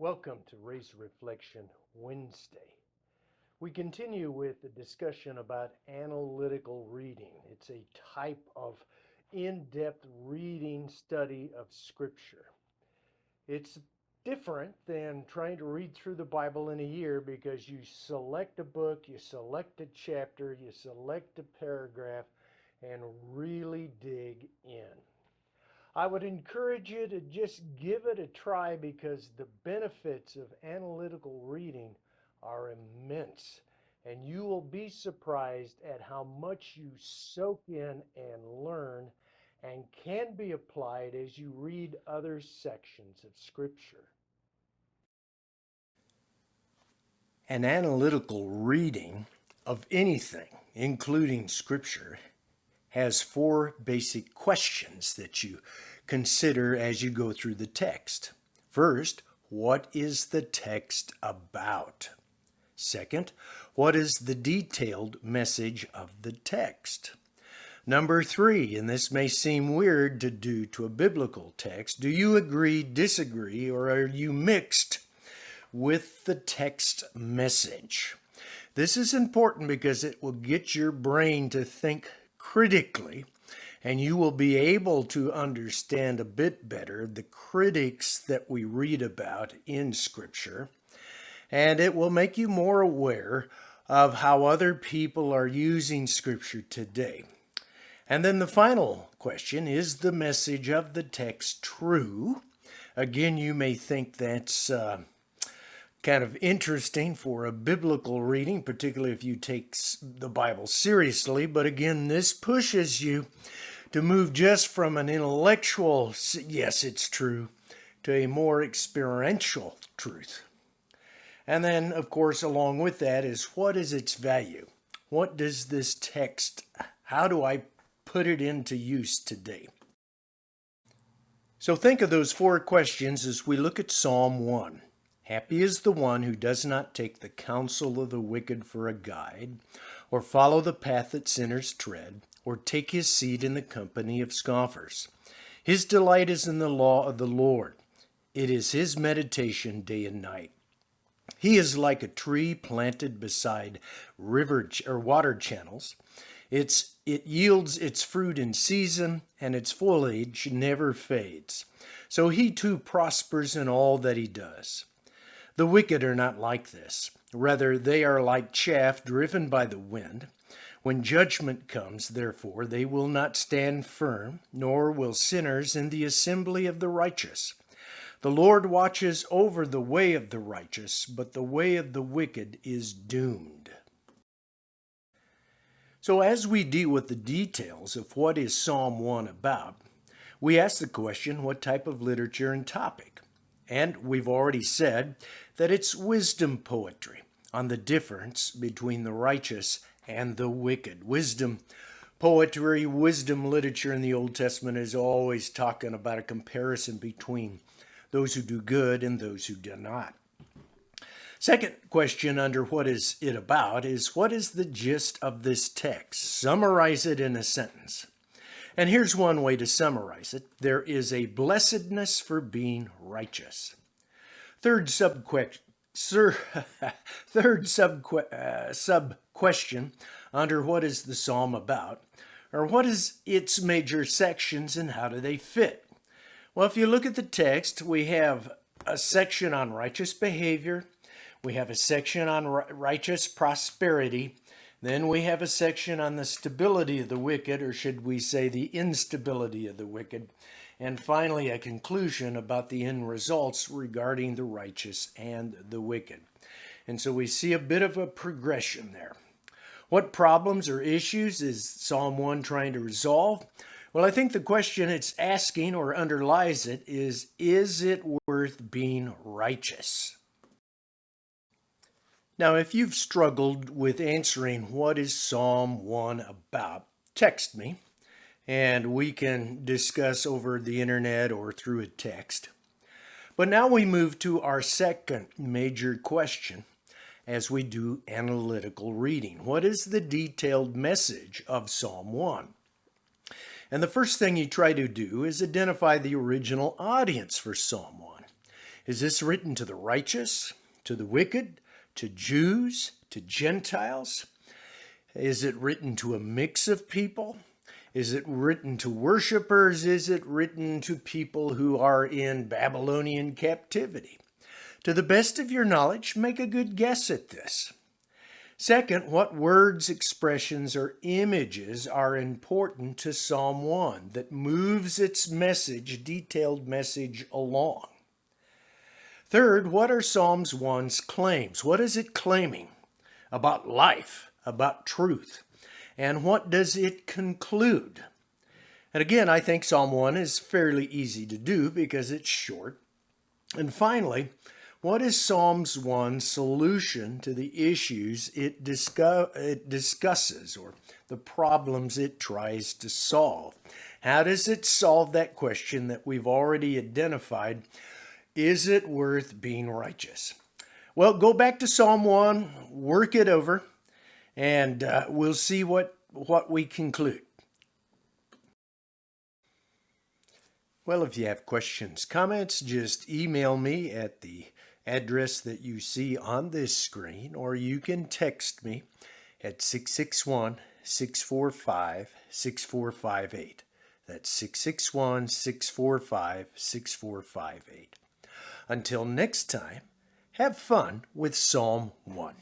Welcome to Race Reflection Wednesday. We continue with the discussion about analytical reading. It's a type of in-depth reading study of Scripture. It's different than trying to read through the Bible in a year because you select a book, you select a chapter, you select a paragraph, and really dig in. I would encourage you to just give it a try because the benefits of analytical reading are immense. And you will be surprised at how much you soak in and learn and can be applied as you read other sections of Scripture. An analytical reading of anything, including Scripture, has four basic questions that you consider as you go through the text. First, what is the text about? Second, what is the detailed message of the text? Number three, and this may seem weird to do to a biblical text, do you agree, disagree, or are you mixed with the text message? This is important because it will get your brain to think critically, and you will be able to understand a bit better the critics that we read about in Scripture, and it will make you more aware of how other people are using Scripture today. And then the final question, is the message of the text true? Again, you may think that's kind of interesting for a biblical reading, particularly if you take the Bible seriously. But again, this pushes you to move just from an intellectual, yes, it's true, to a more experiential truth. And then, of course, along with that is, what is its value? What does this text, how do I put it into use today? So think of those four questions as we look at Psalm 1. Happy is the one who does not take the counsel of the wicked for a guide, or follow the path that sinners tread, or take his seat in the company of scoffers. His delight is in the law of the Lord. It is his meditation day and night. He is like a tree planted beside river or water channels. It yields its fruit in season, and its foliage never fades. So he too prospers in all that he does. The wicked are not like this. Rather, they are like chaff driven by the wind. When judgment comes, therefore, they will not stand firm, nor will sinners in the assembly of the righteous. The Lord watches over the way of the righteous, but the way of the wicked is doomed. So as we deal with the details of what is Psalm 1 about, we ask the question, what type of literature and topic? And we've already said that it's wisdom poetry on the difference between the righteous and the wicked. Wisdom poetry, wisdom literature in the Old Testament is always talking about a comparison between those who do good and those who do not. Second question under what is it about is, what is the gist of this text? Summarize it in a sentence. And here's one way to summarize it. There is a blessedness for being righteous. Third sub-question under what is the psalm about, or what is its major sections and how do they fit? Well, if you look at the text, we have a section on righteous behavior. We have a section on righteous prosperity. Then we have a section on the stability of the wicked, or should we say the instability of the wicked. And finally, a conclusion about the end results regarding the righteous and the wicked. And so we see a bit of a progression there. What problems or issues is Psalm 1 trying to resolve? Well, I think the question it's asking or underlies it is it worth being righteous? Now, if you've struggled with answering what is Psalm 1 about, text me, and we can discuss over the internet or through a text. But now we move to our second major question as we do analytical reading. What is the detailed message of Psalm 1? And the first thing you try to do is identify the original audience for Psalm 1. Is this written to the righteous, to the wicked, to Jews, to Gentiles? Is it written to a mix of people? Is it written to worshipers? Is it written to people who are in Babylonian captivity? To the best of your knowledge, make a good guess at this. Second, what words, expressions, or images are important to Psalm 1 that moves its message, detailed message, along? Third, what are Psalms 1's claims? What is it claiming about life, about truth? And what does it conclude? And again, I think Psalm 1 is fairly easy to do because it's short. And finally, what is Psalms 1's solution to the issues it discusses or the problems it tries to solve? How does it solve that question that we've already identified? Is it worth being righteous? Well, go back to Psalm 1, work it over, and we'll see what we conclude. Well, if you have questions, comments, just email me at the address that you see on this screen, or you can text me at 661-645-6458. That's 661-645-6458. Until next time, have fun with Psalm 1.